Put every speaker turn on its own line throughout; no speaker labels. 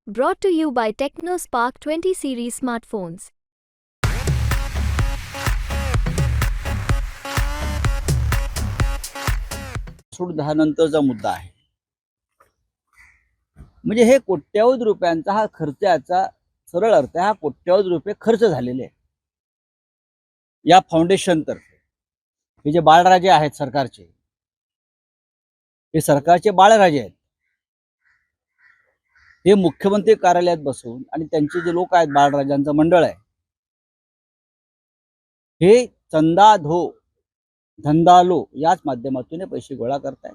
Brought to you by TechnoSpark 20 series smartphones.
10 नंतरचा मुद्दा आहे. म्हणजे हे कोट्यावधी रुपयांचा हा खर्चाचा सरळ अर्थ हा कोट्यावधी रुपये खर्च झालेले आहे या फाउंडेशन तर्फे. हे जे बाळराजे आहेत सरकारचे, हे सरकारचे बाळराजे आहेत. हे मुख्यमंत्री कार्यालयात बसून आणि त्यांचे जे लोक आहेत, बाळराजांचं मंडळ आहे, हे चंदा धो धंदा लो याच माध्यमातून पैसे गोळा करतायत.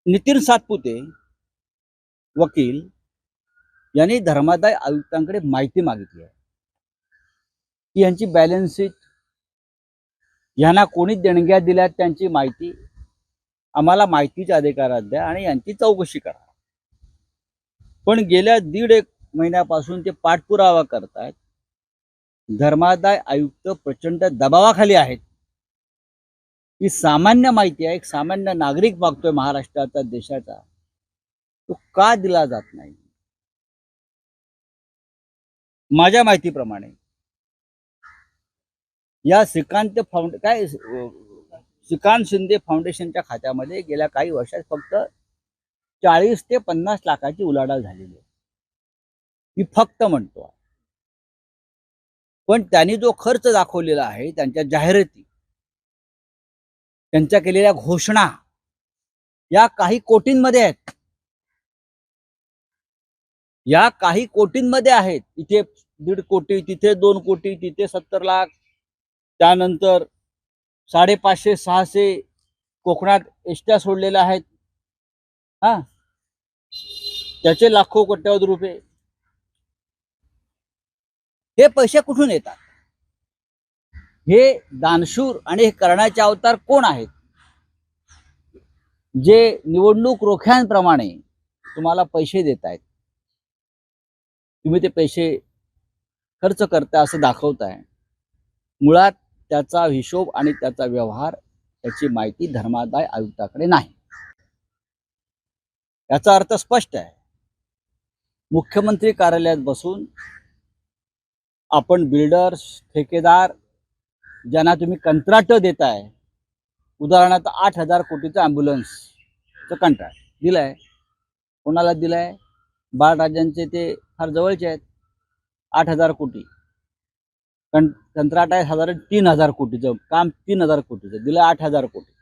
नितीन सातपुते वकील यांनी धर्मादाय आयुक्तांकडे माहिती मागितली आहे की यांची बॅलन्स शीट, यांना कोणी देणग्या दिल्यात त्यांची माहिती आम्हाला माहितीच्या अधिकारात द्या आणि यांची चौकशी करा. पण गेल्या 1.5 महिन्यापासून ते पाठपुरावा करतायत. धर्मादाय आयुक्त प्रचंड दबावाखाली आहेत. ही सामान्य माहिती आहे, एक सामान्य नागरिक मागतोय महाराष्ट्राचा, देशाचा, तो का दिला जात नाही? माझ्या माहितीप्रमाणे या श्रीकांत शिंदे फाउंडेशनच्या खात्यामध्ये गेल्या काही वर्षात फक्त 40 ते 50 लाखाची उलाढाल झालेली आहे. मी फक्त म्हणतो, पण त्यांनी जो खर्च दाखवलेला आहे, त्यांच्या जाहिराती, त्यांच्या केलेल्या घोषणा या काही कोटींमध्ये आहेत. या काही कोटींमध्ये आहेत. इथे 1.5 कोटी, तिथे 2 कोटी, तिथे 70 लाख, त्यानंतर 550-600 कोकणात एसट्या सोडलेल्या आहेत. त्याचे लाखो कोट्यावधी रुपये. हे पैसे कुठून येतात? हे दानशूर आणि हे करण्याचे अवतार कोण आहेत? जे निवडणूक रोख्यांप्रमाणे तुम्हाला पैसे देत आहेत, तुम्ही ते पैसे खर्च करता असं दाखवताय. मुळात त्याचा हिशोब आणि त्याचा व्यवहार, त्याची माहिती धर्मादाय आयुक्ताकडे नाही. याचा अर्थ स्पष्ट आहे. मुख्यमंत्री कार्यालयात बसून आपण बिल्डर्स, ठेकेदार ज्यांना तुम्ही कंत्राट देताय, उदाहरणार्थ 8,000 कोटीचा ॲम्ब्युलन्सचं कंत्राट दिलाय. कोणाला दिलाय? बाळराजांचे ते फार जवळचे आहेत. 8,000 कोटी कंत्राट आहे. साधारण 3,000 कोटीचं काम, 3,000 कोटीचं दिलं, 8,000 कोटी.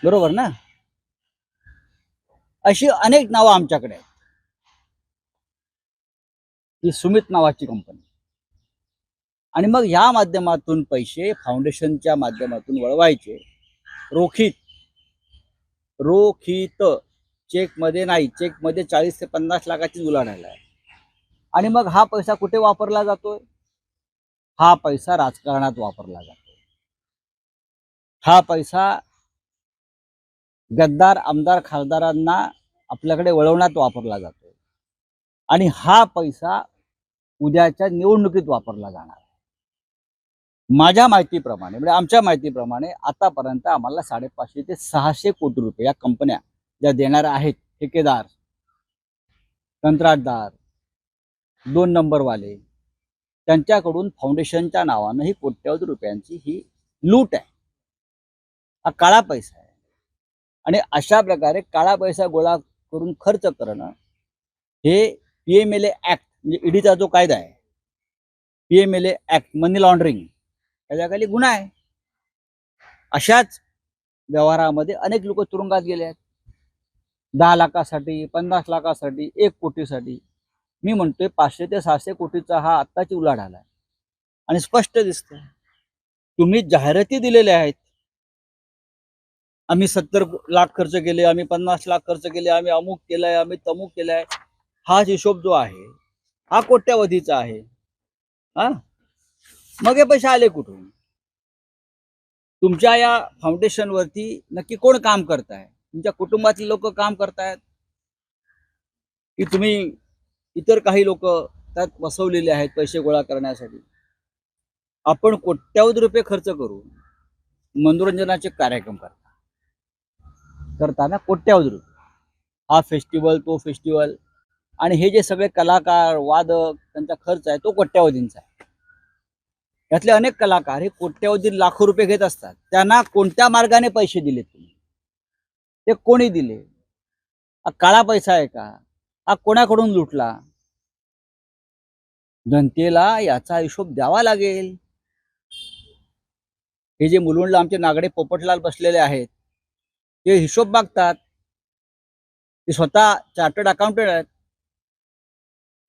बरोबर ना? अशी अनेक नावं आमच्याकडे आहेत. ही सुमित नावाची कंपनी. आणि मग ह्या माध्यमातून पैसे फाउंडेशनच्या माध्यमातून वळवायचे, रोखीत, चेकमध्ये नाही. चेकमध्ये 40 ते 50 लाखाची उलाढाल आहे. आणि मग हा पैसा कुठे वापरला जातोय? हा पैसा राजकारणात वापरला जातोय. हा पैसा गद्दार आमदार खासदारांना आपल्याकडे वळवण्यात वापरला जातोय. आणि हा पैसा उद्याच्या निवडणुकीत वापरला जाणार. माझ्या माहितीप्रमाणे, म्हणजे आमच्या माहितीप्रमाणे आतापर्यंत आम्हाला 550 ते 600 कोटी रुपये या कंपन्या ज्या देणार आहेत, ठेकेदार, कंत्राटदार, 2 नंबरवाले, त्यांच्याकडून फाउंडेशनच्या नावानं ही कोट्यावधी रुपयांची ही लूट आहे. हा काळा पैसा आहे. आणि अशा प्रकारे काळा पैसा गोळा करून खर्च करणं हे PMLA ऍक्ट, म्हणजे ईडीचा जो कायदा आहे, PMLA ऍक्ट, मनी लॉन्ड्रिंग, त्याच्याखाली गुन्हा आहे. अशाच व्यवहारामध्ये अनेक लोक तुरुंगात गेले आहेत. 10 लाखासाठी, 50 लाखासाठी, 1 कोटीसाठी. मी म्हणतोय 500 ते 600 कोटीचा हा आत्ताची उलाढाल आहे. आणि स्पष्ट दिसतंय. तुम्ही जाहिराती दिलेल्या आहेत. आम्ही 70 लाख खर्च केले, आम्ही 50 लाख खर्च केले, आम्ही अमुक केलंय, आम्ही तमुक केलंय. हा हिशोब जो आहे हा कोट्यावधीचा आहे. मग हे पैसे आले कुठून? तुमच्या या फाउंडेशनवरती नक्की कोण काम करताय? तुमच्या कुटुंबातले लोक काम करतायत की तुम्ही इतर काही लोक त्यात बसवलेले आहेत पैसे गोळा करण्यासाठी? आपण कोट्यावधी रुपये खर्च करून मनोरंजनाचे कार्यक्रम करता. करताना कोट्यावधी रुपये. हा फेस्टिवल, तो फेस्टिवल, आणि हे जे सगळे कलाकार, वादक, त्यांचा खर्च आहे तो कोट्यावधींचा आहे. यातले अनेक कलाकार हे कोट्यावधी लाखो रुपये घेत असतात. त्यांना कोणत्या मार्गाने पैसे दिले तुम्ही? ते कोणी दिले? हा काळा पैसा आहे का? हा कोणाकडून लुटला? जनतेला याचा हिशोब द्यावा लागेल. हे जे मुलुंडला आमचे नागडे पोपटलाल बसलेले आहेत, ते हिशोब मागतात. ते स्वतः चार्टर्ड अकाउंटंट आहेत.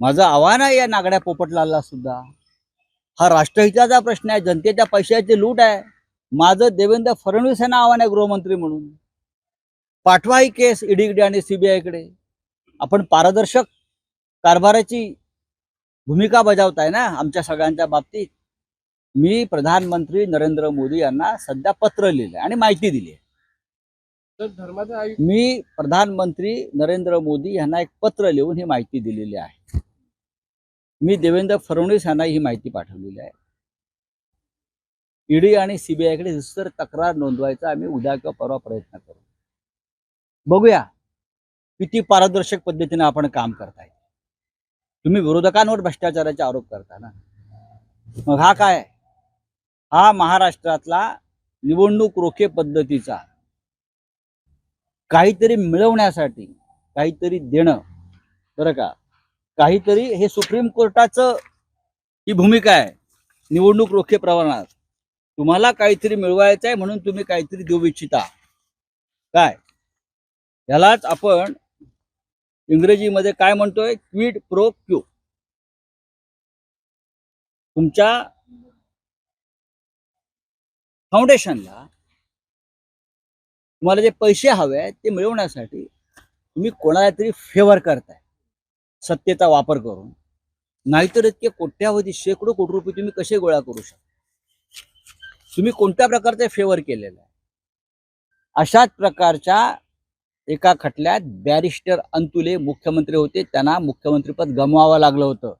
माझं आव्हान आहे या नागड्या पोपटलालला सुद्धा, हा राष्ट्रहिताचा प्रश्न आहे, जनतेच्या पैशाची लूट आहे. माझं देवेंद्र फडणवीस यांना आव्हान आहे गृहमंत्री म्हणून, पाठवा ही केस ईडीकडे आणि सीबीआयकडे. आपण पारदर्शक कारभाराची भूमिका बजावताय ना आमच्या सगळ्यांच्या बाबतीत. मी प्रधानमंत्री नरेंद्र मोदी यांना सध्या पत्र लिहिलंय आणि माहिती दिली आहे. मी प्रधानमंत्री नरेंद्र मोदी यांना एक पत्र लिहून ही माहिती दिलेली आहे. मी देवेंद्र फडणवीस यांना ही माहिती पाठवलेली आहे. ईडी आणि सीबीआयकडे सविस्तर तक्रार नोंदवायचा आम्ही उद्या किंवा परवा प्रयत्न करू. बघूया किती पारदर्शक पद्धतीने आपण काम करताय. तुम्ही विरोधकांवर भ्रष्टाचाराचे आरोप करता ना, मग हा काय? हा महाराष्ट्रातला निवडणूक रोखे पद्धतीचा काहीतरी मिळवण्यासाठी काहीतरी देणं, बरं का, काहीतरी, हे सुप्रीम कोर्टाचं ही भूमिका आहे निवडणूक रोखे प्रकरणात. तुम्हाला काहीतरी मिळवायचं आहे म्हणून तुम्ही काहीतरी देऊ इच्छिता काय? यालाच आपण इंग्रजीमध्ये काय म्हणतोय? Quid pro Q. तुमच्या फाउंडेशनला तुम्हाला जे पैसे हवे आहेत ते मिळवण्यासाठी तुम्ही कोणाला तरी फेवर करताय सत्तेचा वापर करून. नाहीतर इतके कोट्यावधी, शेकडो कोटी रुपये तुम्ही कसे गोळा करू शकता? तुम्ही कोणत्या प्रकारचे फेवर केलेलं आहे? अशाच प्रकारच्या एका खटल्यात बॅरिस्टर अंतुले मुख्यमंत्री होते, त्यांना मुख्यमंत्रीपद गमवावं लागलं होतं.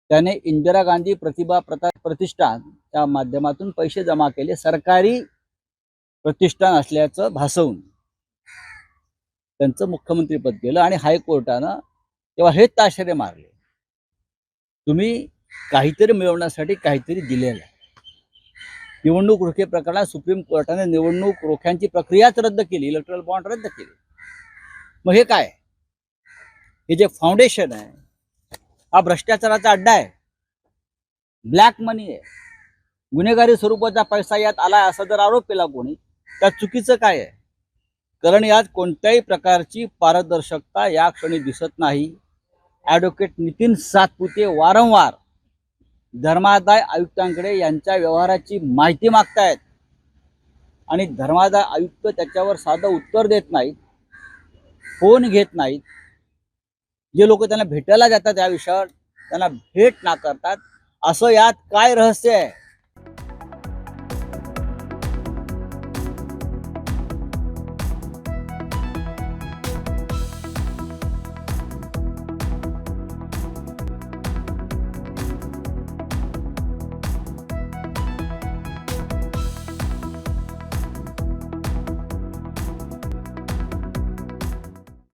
त्याने इंदिरा गांधी प्रतिभा प्रतिष्ठानच्या माध्यमातून पैसे जमा केले, सरकारी प्रतिष्ठान असल्याचं भासवून त्यांचं मुख्यमंत्रीपद केलं आणि हायकोर्टानं तेव्हा हेच ताशेरे मारले. तुम्ही काहीतरी मिळवण्यासाठी काहीतरी दिलेलं आहे. निवडणूक रोखे प्रकरणात सुप्रीम कोर्टाने निवडणूक रोख्यांची प्रक्रियाच रद्द केली, इलेक्ट्रल बॉन्ड रद्द केले. मग हे काय? हे जे फाउंडेशन आहे हा भ्रष्टाचाराचा अड्डा आहे, ब्लॅक मनी आहे, गुन्हेगारी स्वरूपाचा पैसा यात आलाय असा जर आरोप केला कोणी, त्यात चुकीचं काय आहे? कारण यात कोणत्याही प्रकारची पारदर्शकता या क्षणी दिसत नाही. ॲडव्होकेट नितीन सातपुते वारंवार धर्मादाय आयुक्तांकडे यांच्या व्यवहाराची माहिती मागतायत आणि धर्मादाय आयुक्त त्याच्यावर साधं उत्तर देत नाहीत, फोन घेत नाहीत. जे लोक त्यांना भेटायला जातात या विषयावर त्यांना भेट नाकारतात. असं यात काय रहस्य आहे?